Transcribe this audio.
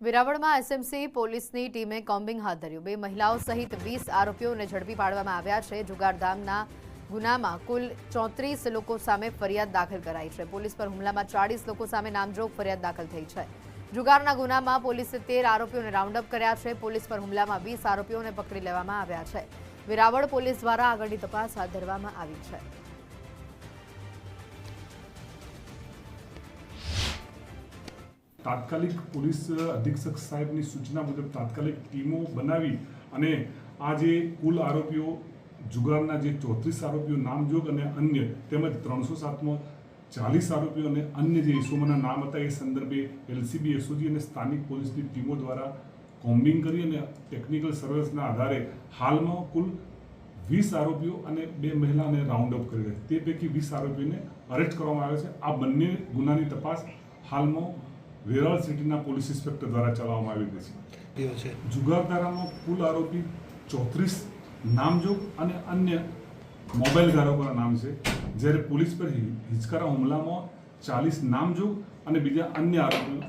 વેરાવળમાં SMC પોલીસની ટીમે combing હાથ ધર્યું। 2 મહિલાઓ સહિત 20 આરોપીઓને ઝડપી પાડવામાં આવ્યા છે। જુગારધામના ગુનામાં કુલ 34 લોકો સામે ફરિયાદ દાખલ કરાઈ છે। પોલીસ પર હુમલામાં 40 લોકો સામે નામજોગ ફરિયાદ દાખલ થઈ છે। જુગારના ગુનામાં પોલીસે 13 આરોપીઓને રાઉન્ડ અપ કર્યા છે। પોલીસ પર હુમલામાં 20 આરોપીઓને પકડી લેવામાં આવ્યા છે। વેરાવળ પોલીસ દ્વારા આગળની તપાસ હાથ ધરવામાં આવી છે। તાત્કાલિક પોલીસ અધિક્ષક સાહેબની સૂચના મુજબ તાત્કાલિક ટીમો બનાવી અને આ જે કુલ આરોપીઓ જુગારના જે 34 આરોપીઓ નામજોગ અને અન્ય તેમજ 307માં 40 આરોપીઓ અને અન્ય જે ઇસમોના નામ હતા એ સંદર્ભે એલસીબી એસઓજી અને સ્થાનિક પોલીસની ટીમો દ્વારા કોમ્બિંગ કરી અને ટેકનિકલ સર્વેલન્સના આધારે હાલમાં કુલ 20 આરોપીઓ અને 2 મહિલાને રાઉન્ડ અપ કરી છે। તે પૈકી 20 આરોપીઓને અરેસ્ટ કરવામાં આવ્યા છે। આ બંને ગુનાની તપાસ હાલમાં વેરાવળ સિટીના પોલીસ ઇન્સ્પેક્ટર દ્વારા ચલાવવામાં આવી રહી છે। જુગારધારામાં કુલ આરોપી 34 નામજોગ અને અન્ય મોબાઈલ ધારકોના નામ છે, જ્યારે પોલીસ પર હિચકારા હુમલામાં 40 નામજોગ અને બીજા અન્ય આરોપીઓ